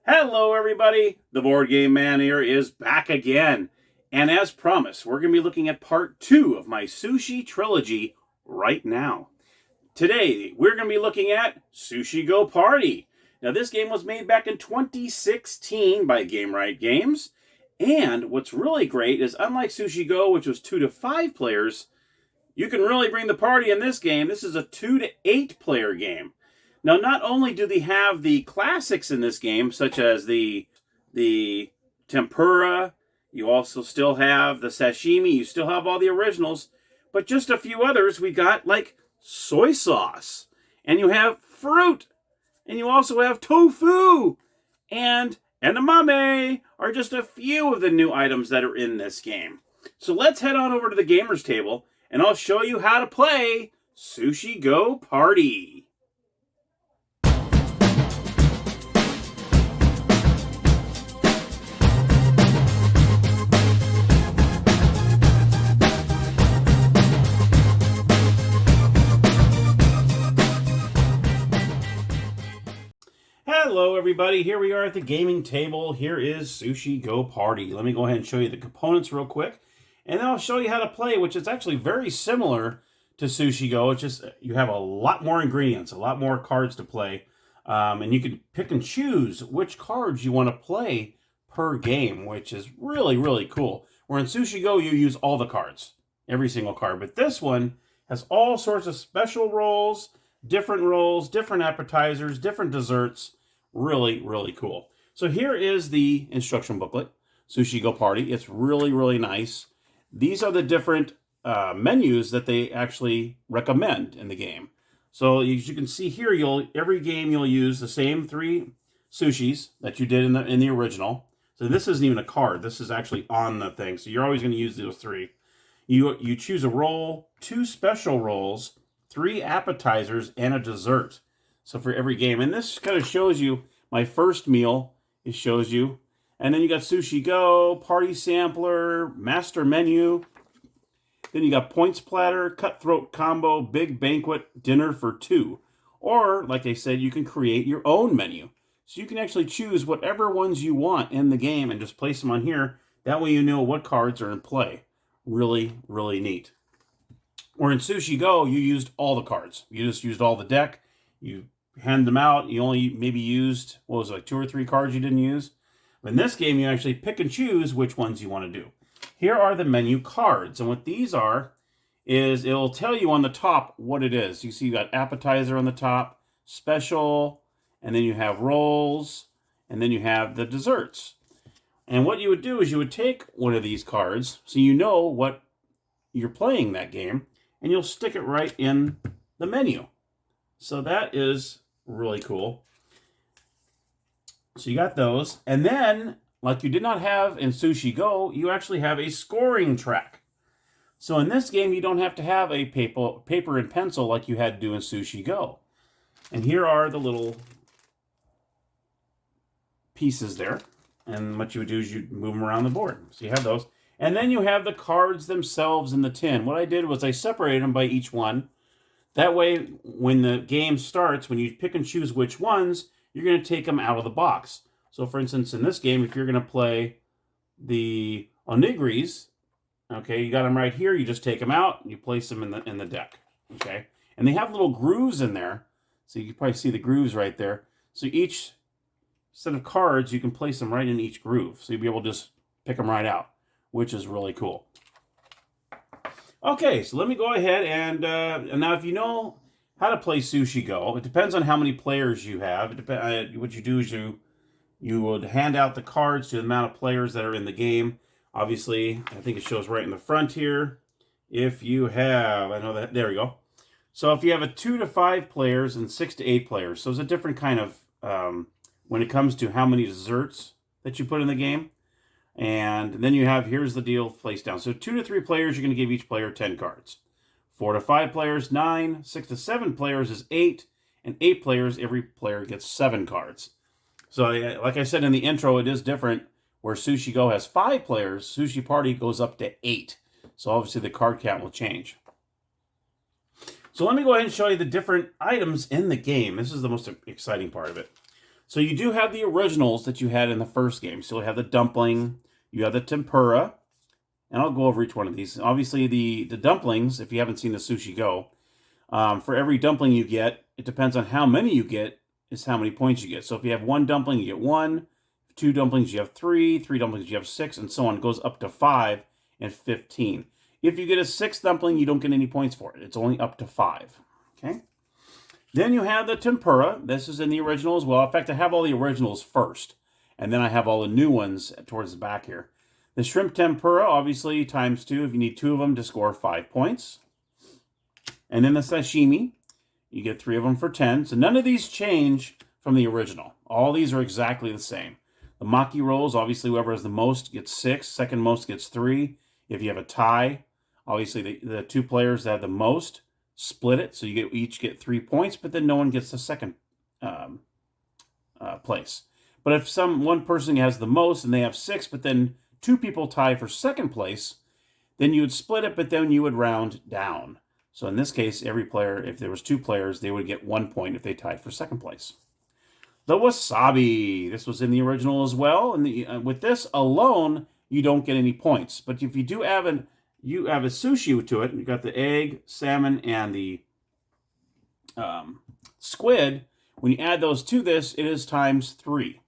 Hello, everybody. The Board Game Man here is back again. And as promised, we're going to be looking at part 2 of my Sushi trilogy right now. Today, we're going to be looking at Sushi Go Party. Now, this game was made back in 2016 by Gamewright Games. And what's really great is, unlike Sushi Go, which was 2 to 5 players, you can really bring the party in this game. This is a 2 to 8 player game. Now, not only do they have the classics in this game, such as the tempura, you also still have the sashimi, you still have all the originals, but just a few others we got, like soy sauce, and you have fruit, and you also have tofu, and edamame are just a few of the new items that are in this game. So let's head on over to the Gamers Table, and I'll show you how to play Sushi Go Party. Hello everybody, here we are at the gaming table. Here is Sushi Go Party. Let me go ahead and show you the components real quick, and then I'll show you how to play, which is actually very similar to Sushi Go. It's just you have a lot more ingredients, a lot more cards to play, and you can pick and choose which cards you want to play per game, which is really, really cool. Where in Sushi Go, you use all the cards, every single card, but this one has all sorts of special rolls, different appetizers, different desserts. Really, really cool. So here is the instruction booklet, Sushi Go Party. It's really, really nice. These are the different menus that they actually recommend in the game. So as you can see here, every game you'll use the same 3 sushis that you did in the original. So this isn't even a card. This is actually on the thing. So you're always going to use those 3. You choose a roll, 2 special rolls, 3 appetizers, and a dessert. So for every game, and this kind of shows you my first meal. It shows you, and then you got Sushi Go, Party Sampler, Master Menu. Then you got Points Platter, Cutthroat Combo, Big Banquet, Dinner for 2. Or, like I said, you can create your own menu. So you can actually choose whatever ones you want in the game and just place them on here. That way you know what cards are in play. Really, really neat. Or in Sushi Go, you used all the cards. You just used all the deck. You hand them out. You only maybe used, 2 or 3 cards you didn't use. But in this game, you actually pick and choose which ones you want to do. Here are the menu cards. And what these are is it'll tell you on the top what it is. You see you got appetizer on the top, special, and then you have rolls, and then you have the desserts. And what you would do is you would take one of these cards so you know what you're playing that game, and you'll stick it right in the menu. So that is really cool. So you got those. And then, like you did not have in Sushi Go, you actually have a scoring track. So in this game, you don't have to have a paper and pencil like you had to do in Sushi Go. And here are the little pieces there. And what you would do is you move them around the board. So you have those. And then you have the cards themselves in the tin. What I did was I separated them by each one. That way, when the game starts, when you pick and choose which ones, you're going to take them out of the box. So, for instance, in this game, if you're going to play the onigiris, okay, you got them right here. You just take them out and you place them in the deck, okay? And they have little grooves in there, so you can probably see the grooves right there. So each set of cards, you can place them right in each groove, so you'll be able to just pick them right out, which is really cool. Okay, so let me go ahead and now if you know how to play Sushi Go, it depends on how many players you have. What you do is you would hand out the cards to the amount of players that are in the game. Obviously, I think it shows right in the front here. If you have, I know that, there we go. So if you have a 2 to 5 players and 6 to 8 players, so it's a different kind of, when it comes to how many desserts that you put in the game. And then you have, here's the deal, place down. So 2 to 3 players, you're going to give each player 10 cards. 4 to 5 players, 9. 6 to 7 players is 8. And 8 players, every player gets 7 cards. So like I said in the intro, it is different. Where Sushi Go has 5 players, Sushi Party goes up to 8. So obviously the card count will change. So let me go ahead and show you the different items in the game. This is the most exciting part of it. So you do have the originals that you had in the first game. So you have the dumpling, you have the tempura, and I'll go over each one of these. Obviously, the dumplings, if you haven't seen the Sushi Go, for every dumpling you get, it depends on how many you get, is how many points you get. So if you have one dumpling, you get 1. 2 dumplings, you have 3. 3 dumplings, you have 6, and so on. It goes up to 5 and 15. If you get a 6th dumpling, you don't get any points for it. It's only up to 5. Okay. Then you have the tempura. This is in the original as well. In fact, I have all the originals first, and then I have all the new ones towards the back here. The shrimp tempura, obviously, times 2. If you need 2 of them to score 5 points. And then the sashimi, you get 3 of them for 10. So none of these change from the original. All these are exactly the same. The maki rolls, obviously, whoever has the most gets 6. Second most gets 3. If you have a tie, obviously, the 2 players that have the most split it. So you each get 3 points, but then no one gets the second place. But if one person has the most and they have 6, but then 2 people tie for second place, then you would split it, but then you would round down. So in this case, every player, if there was 2 players, they would get 1 point if they tied for second place. The wasabi. This was in the original as well. And with this alone, you don't get any points. But if you do have a sushi to it, you got the egg, salmon, and the squid. When you add those to this, it is times 3.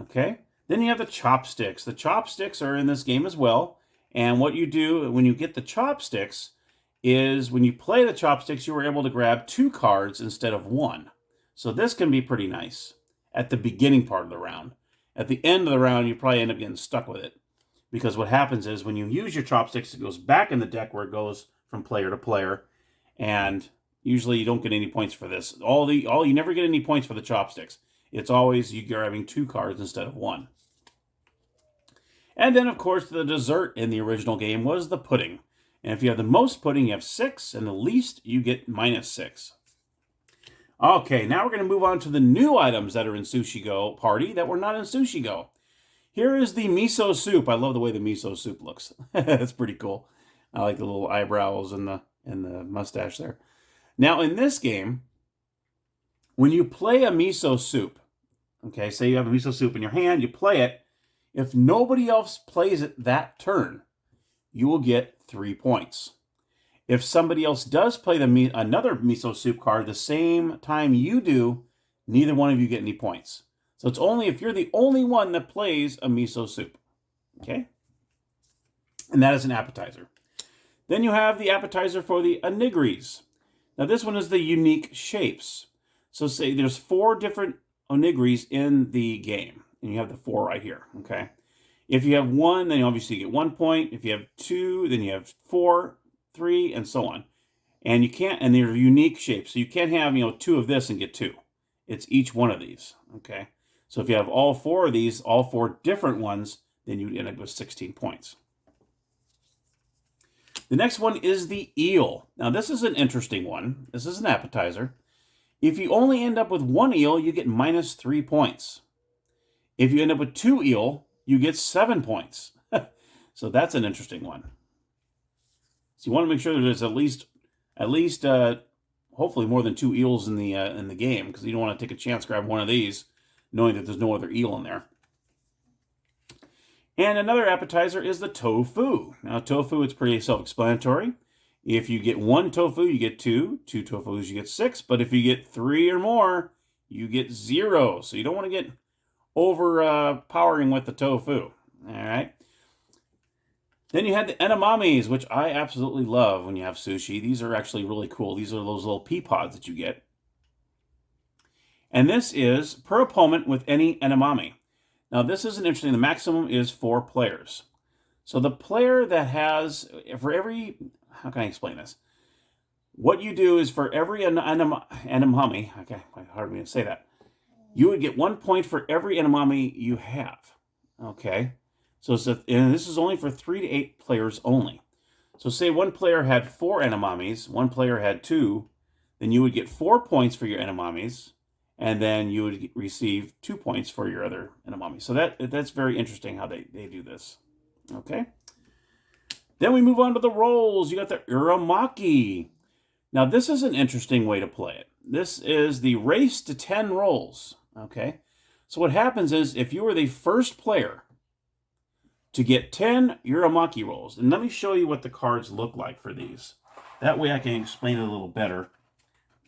Okay. Then you have the chopsticks. The chopsticks are in this game as well. And what you do when you get the chopsticks is when you play the chopsticks, you were able to grab 2 cards instead of 1. So this can be pretty nice at the beginning part of the round. At the end of the round, you probably end up getting stuck with it. Because what happens is when you use your chopsticks, it goes back in the deck where it goes from player to player. And usually you don't get any points for this. You never get any points for the chopsticks. It's always you're having 2 cards instead of 1. And then, of course, the dessert in the original game was the pudding. And if you have the most pudding, you have 6. And the least, you get -6. Okay, now we're going to move on to the new items that are in Sushi Go Party that were not in Sushi Go. Here is the miso soup. I love the way the miso soup looks. It's pretty cool. I like the little eyebrows and the mustache there. Now, in this game, when you play a miso soup, okay, say you have a miso soup in your hand, you play it. If nobody else plays it that turn, you will get 3 points. If somebody else does play another miso soup card the same time you do, neither one of you get any points. So it's only if you're the only one that plays a miso soup. Okay? And that is an appetizer. Then you have the appetizer for the onigiris. Now this one is the unique shapes. So say there's 4 different onigiris in the game. And you have the 4 right here. Okay? If you have 1, then you obviously get 1 point. If you have 2, then you have 4, 3, and so on. And they're unique shapes. So you can't have, 2 of this and get 2. It's each one of these. Okay? So if you have all 4 of these, all 4 different ones, then you end up with 16 points. The next one is the eel. Now this is an interesting one. This is an appetizer. If you only end up with 1 eel, you get -3 points. If you end up with 2 eel, you get 7 points. So that's an interesting one. So you want to make sure that there's at least hopefully more than 2 eels in the game, because you don't want to take a chance, grab one of these, knowing that there's no other eel in there. And another appetizer is the tofu. Now tofu, it's pretty self-explanatory. If you get 1 tofu, you get 2. 2 tofus, you get 6. But if you get 3 or more, you get 0. So you don't want to get overpowering with the tofu. All right. Then you had the edamames, which I absolutely love when you have sushi. These are actually really cool. These are those little pea pods that you get. And this is per opponent with any edamame. Now this is interesting. The maximum is 4 players. So the player that has, for every, how can I explain this? What you do is for every edamame, okay, hard for me to say that, you would get 1 point for every edamame you have. Okay. So and this is only for 3 to 8 players only. So say one player had 4 edamames, one player had 2, then you would get 4 points for your edamames, and then you would receive 2 points for your other edamame. So that's very interesting how they do this. Okay. Then we move on to the rolls. You got the uramaki. Now this is an interesting way to play it. This is the race to 10 rolls. Okay. So what happens is, if you were the first player to get 10 Uramaki rolls, and let me show you what the cards look like for these. That way I can explain it a little better.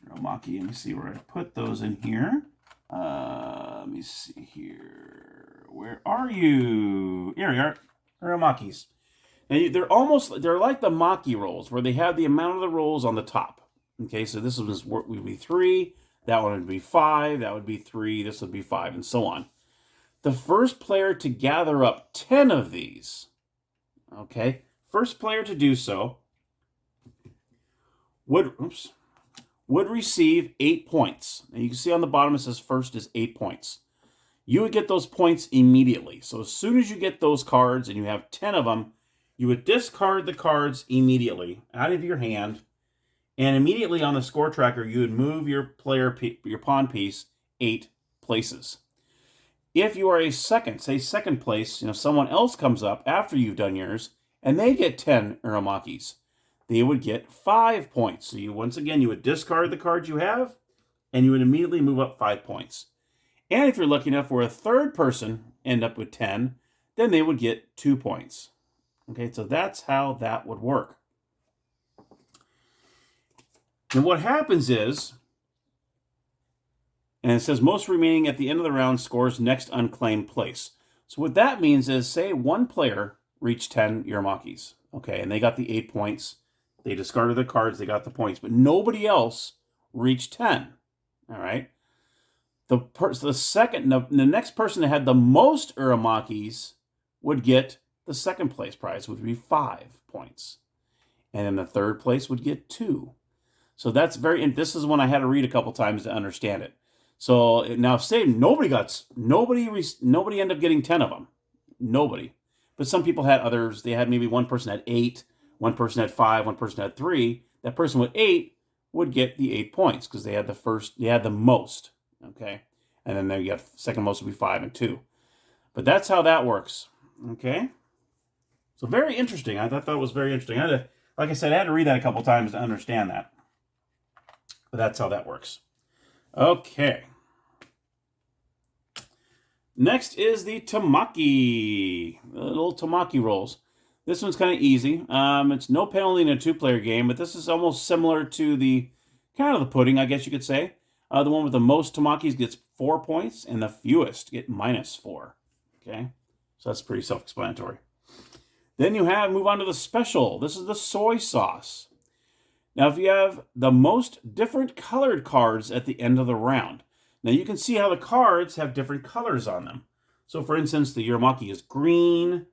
Uramaki, let me see where I put those in here. Let me see here. Where are you? Here we are. Uramakis. Now they're like the Maki rolls, where they have the amount of the rolls on the top. Okay, so this would be 3, that one would be 5, that would be 3, this would be 5, and so on. The first player to gather up 10 of these, okay, first player to do so would receive 8 points. And you can see on the bottom it says first is 8 points. You would get those points immediately. So as soon as you get those cards and you have 10 of them, you would discard the cards immediately out of your hand, and immediately on the score tracker you would move your pawn piece 8 places. If you are second place, someone else comes up after you've done yours and they get 10 Uramakis, they would get 5 points. So you would discard the cards you have, and you would immediately move up 5 points. And if you're lucky enough where a third person end up with 10, then they would get 2 points. Okay, so that's how that would work. And what happens is, and it says most remaining at the end of the round scores next unclaimed place. So what that means is, say one player reached 10 Uramakis, okay, and they got the 8 points. They discarded the cards, they got the points, but nobody else reached 10. All right. The next person that had the most Uramakis would get the second place prize, which would be 5 points. And then the third place would get 2. So that's and this is one I had to read a couple times to understand it. So now say nobody ended up getting 10 of them. Nobody. But some people had others. They had maybe one person had 8, one person had 5, one person had 3. That person with 8 would get the 8 points because they had the most. Okay. And then there you got second most would be 5 and 2. But that's how that works. Okay. So very interesting. I thought that was very interesting. Like I said, I had to read that a couple times to understand that. But that's how that works. Okay. Next is the Tamaki. The little Tamaki rolls. This one's kind of easy. It's no penalty in a 2-player game, but this is almost similar to the kind of the pudding, I guess you could say. The one with the most Tamakis gets 4 points, and the fewest get -4. Okay, so that's pretty self-explanatory. Then you move on to the special. This is the soy sauce. Now, if you have the most different colored cards at the end of the round, now you can see how the cards have different colors on them. So, for instance, the Uramaki is green.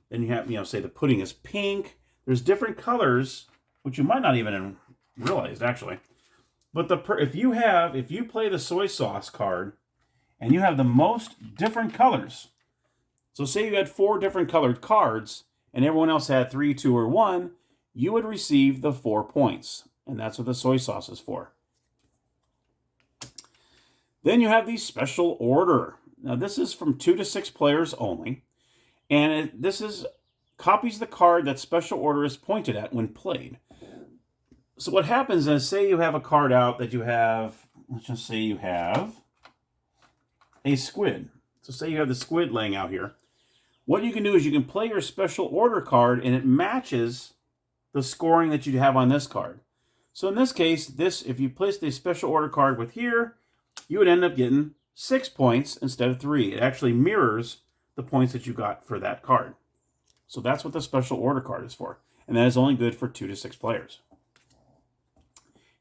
Then you have, say the pudding is pink. There's different colors, which you might not even realize actually. But if you play the soy sauce card, and you have the most different colors. So, say you had 4 different colored cards, and everyone else had 3, 2, or 1. You would receive the 4 points. And that's what the soy sauce is for. Then you have the special order. Now this is from 2 to 6 players only. And this copies the card that special order is pointed at when played. So what happens is, say you have a card out that you have, let's just say you have a squid. So say you have the squid laying out here. What you can do is you can play your special order card, and it matches the scoring that you have on this card. So in this case, if you place the special order card with here, you would end up getting 6 points instead of 3. It actually mirrors the points that you got for that card. So that's what the special order card is for. And that is only good for 2 to 6 players.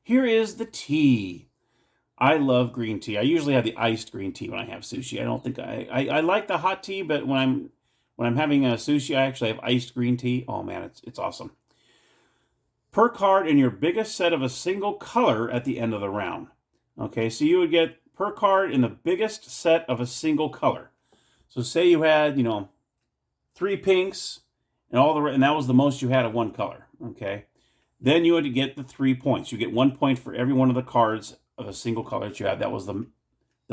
Here is the tea. I love green tea. I usually have the iced green tea when I have sushi. I don't think I like the hot tea, but when I'm having a sushi, I actually have iced green tea. Oh man, it's awesome. Per card in your biggest set of a single color at the end of the round. Okay, so you would get per card in the biggest set of a single color. So say you had, 3 pinks and that was the most you had of one color. Okay, then you would get the 3 points. You get 1 point for every one of the cards of a single color that you had. That was the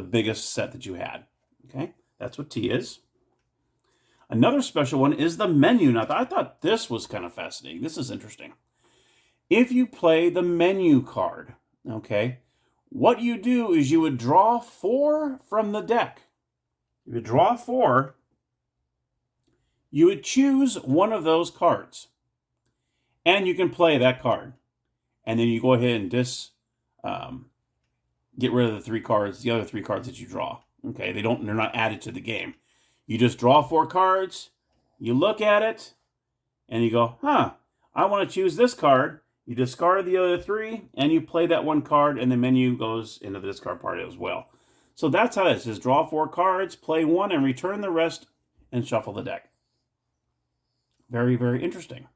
biggest set that you had. Okay, that's what tea is. Another special one is the menu. Now, I thought this was kind of fascinating. This is interesting. If you play the menu card, okay, what you do is you would draw 4 from the deck. If you draw 4, you would choose one of those cards. And you can play that card. And then you go ahead and get rid of the 3 cards, the other 3 cards that you draw. Okay, they're not added to the game. You just draw 4 cards, you look at it, and you go, I want to choose this card. You discard the other 3, and you play that 1 card, and the menu goes into the discard part as well. So that's how it is. Just draw 4 cards, play 1, and return the rest, and shuffle the deck. Very, very interesting.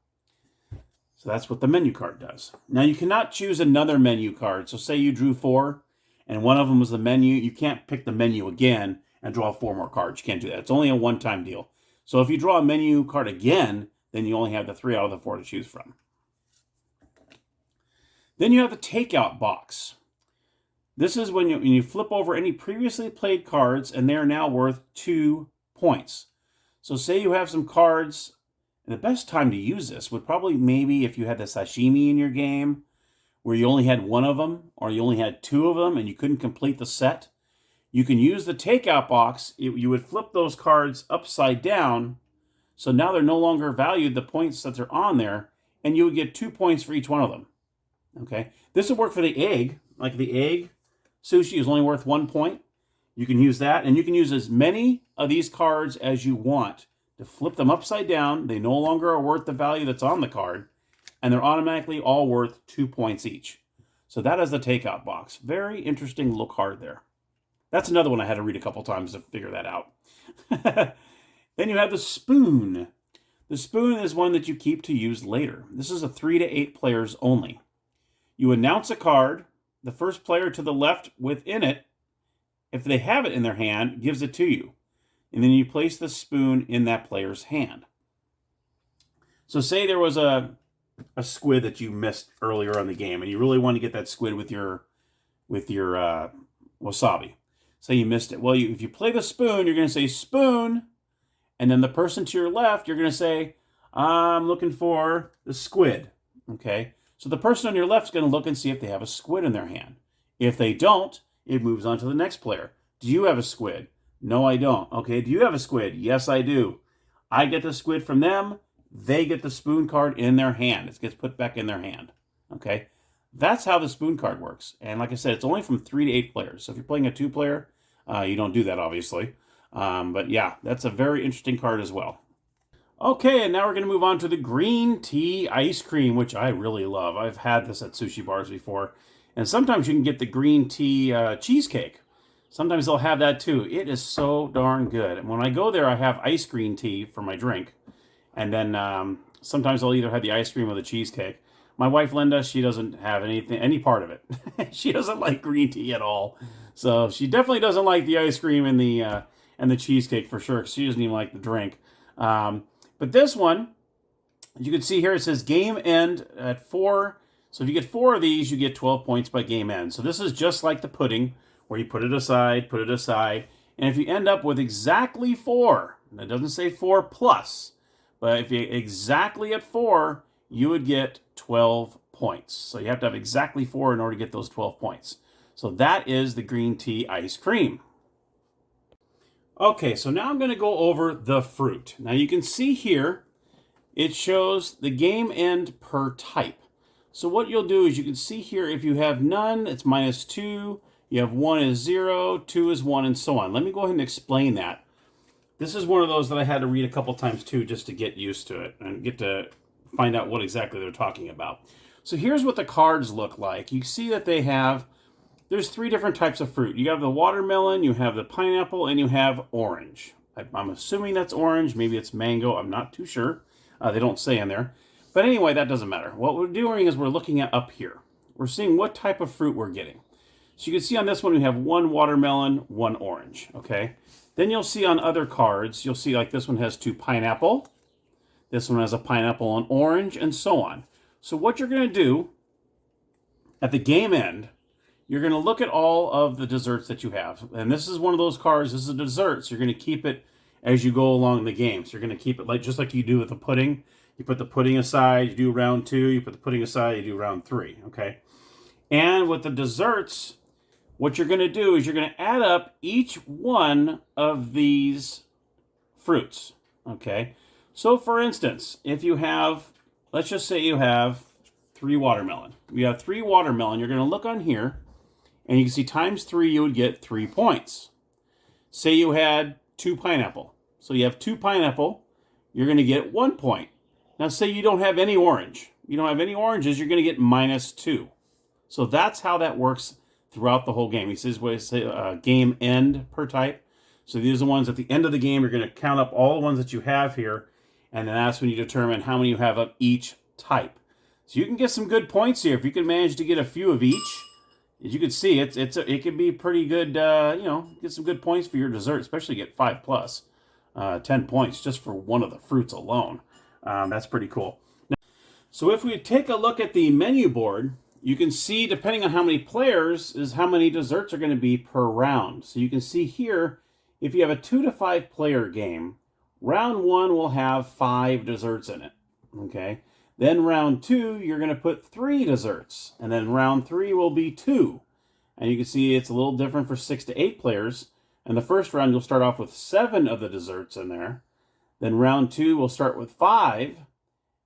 So that's what the menu card does. Now, you cannot choose another menu card. So say you drew 4, and one of them was the menu. You can't pick the menu again and draw 4 more cards. You can't do that. It's only a one-time deal. So if you draw a menu card again, then you only have the 3 out of the 4 to choose from. Then you have the Takeout Box. This is when you flip over any previously played cards, and they are now worth 2 points. So say you have some cards, and the best time to use this would probably maybe if you had the sashimi in your game, where you only had 1 of them, or you only had 2 of them, and you couldn't complete the set. You can use the Takeout Box. You would flip those cards upside down, so now they're no longer valued, the points that are on there, and you would get 2 points for each one of them. Okay, this would work for the egg. Like the egg sushi is only worth 1 point. You can use that, and you can use as many of these cards as you want to flip them upside down. They no longer are worth the value that's on the card, and they're automatically all worth 2 points each. So that is the Takeout Box. Very interesting little card there. That's another one I had to read a couple times to figure that out. Then you have the spoon. The spoon is one that you keep to use later. This is a 3 to 8 players only. You announce a card. The first player to the left within it, if they have it in their hand, gives it to you. And then you place the spoon in that player's hand. So say there was a squid that you missed earlier in the game, and you really want to get that squid with your wasabi. Say you missed it. Well, if you play the spoon, you're going to say spoon, and then the person to your left, you're going to say, I'm looking for the squid. Okay? So the person on your left is going to look and see if they have a squid in their hand. If they don't, it moves on to the next player. Do you have a squid? No, I don't. Okay, do you have a squid? Yes, I do. I get the squid from them. They get the spoon card in their hand. It gets put back in their hand. Okay, that's how the spoon card works. And like I said, it's only from 3 to 8 players. So if you're playing a 2-player, you don't do that, obviously. But yeah, that's a very interesting card as well. Okay, and now we're going to move on to the green tea ice cream, which I really love. I've had this at sushi bars before. And sometimes you can get the green tea cheesecake. Sometimes they'll have that too. It is so darn good. And when I go there, I have ice green tea for my drink. And then sometimes I'll either have the ice cream or the cheesecake. My wife, Linda, she doesn't have any part of it. She doesn't like green tea at all. So she definitely doesn't like the ice cream and the cheesecake for sure. She doesn't even like the drink. But this one, as you can see here, it says game end at 4. So if you get 4 of these, you get 12 points by game end. So this is just like the pudding, where you put it aside, and if you end up with exactly 4, and it doesn't say 4 plus, but if you're exactly at 4, you would get 12 points. So you have to have exactly 4 in order to get those 12 points. So that is the green tea ice cream. Okay, so now I'm going to go over the fruit. Now you can see here, it shows the game end per type. So what you'll do is you can see here, if you have none, it's -2. You have 1 is 0, 2 is 1, and so on. Let me go ahead and explain that. This is one of those that I had to read a couple times too, just to get used to it and get to find out what exactly they're talking about. So here's what the cards look like. You see that there's 3 different types of fruit. You have the watermelon, you have the pineapple, and you have orange. I'm assuming that's orange. Maybe it's mango. I'm not too sure. They don't say in there. But anyway, that doesn't matter. What we're doing is we're looking at up here. We're seeing what type of fruit we're getting. So you can see on this one, we have 1 watermelon, 1 orange, okay? Then you'll see on other cards, you'll see like this one has 2 pineapple. This one has a pineapple and orange, and so on. So what you're going to do at the game end, you're going to look at all of the desserts that you have. And this is one of those cards, this is a dessert, so you're going to keep it as you go along the game. So you're going to keep it just like you do with the pudding. You put the pudding aside, you do round 2. You put the pudding aside, you do round 3, okay? And with the desserts, what you're going to do is you're going to add up each one of these fruits. Okay, so for instance, if you have, let's just say you have 3 watermelon. You have 3 watermelon. You're going to look on here, and you can see times 3, you would get 3 points. Say you had 2 pineapple. So you have 2 pineapple, you're going to get 1 point. Now say you don't have any orange. You don't have any oranges, you're going to get -2. So that's how that works throughout the whole game. He says, game end per type. So these are the ones at the end of the game. You're going to count up all the ones that you have here, and then that's when you determine how many you have of each type. So you can get some good points here if you can manage to get a few of each. As you can see, it could be pretty good. Get some good points for your dessert, especially get 5+, 10 points just for one of the fruits alone. That's pretty cool. Now, so if we take a look at the menu board, you can see, depending on how many players, is how many desserts are going to be per round. So you can see here, if you have a 2 to 5 player game, round 1 will have 5 desserts in it. Okay. Then round 2, you're going to put 3 desserts. And then round 3 will be 2. And you can see it's a little different for 6 to 8 players. And the first round, you'll start off with 7 of the desserts in there. Then round 2 will start with 5.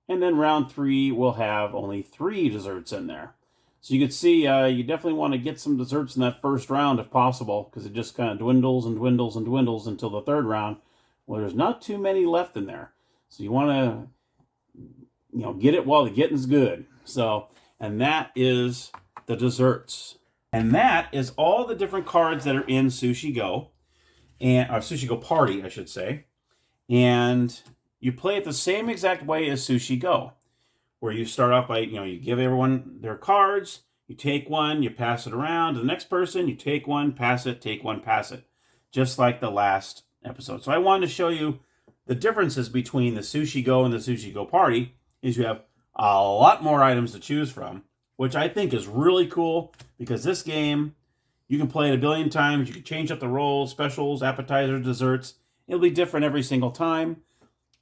And then round 3 will have only 3 desserts in there. So you can see you definitely want to get some desserts in that first round if possible, because it just kind of dwindles and dwindles and dwindles until the third round. Well, there's not too many left in there. So you want to get it while the getting's good. So, and that is the desserts. And that is all the different cards that are in Sushi Go, or Sushi Go Party, I should say. And you play it the same exact way as Sushi Go, where you start off by, you give everyone their cards, you take one, you pass it around to the next person, you take one, pass it, take one, pass it. Just like the last episode. So I wanted to show you the differences between the Sushi Go and the Sushi Go Party. Is you have a lot more items to choose from, which I think is really cool, because this game, you can play it a billion times. You can change up the rolls, specials, appetizers, desserts. It'll be different every single time.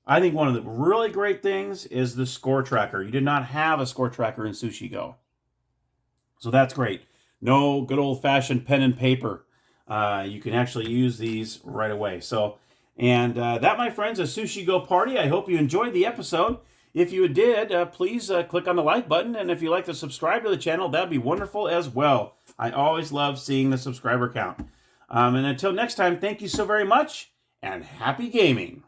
I think one of the really great things is the score tracker. You did not have a score tracker in Sushi Go. So that's great. No good old-fashioned pen and paper. You can actually use these right away. So, and that, my friends, is Sushi Go Party. I hope you enjoyed the episode. If you did, please click on the like button. And if you'd like to subscribe to the channel, that'd be wonderful as well. I always love seeing the subscriber count. And until next time, thank you so very much, and happy gaming.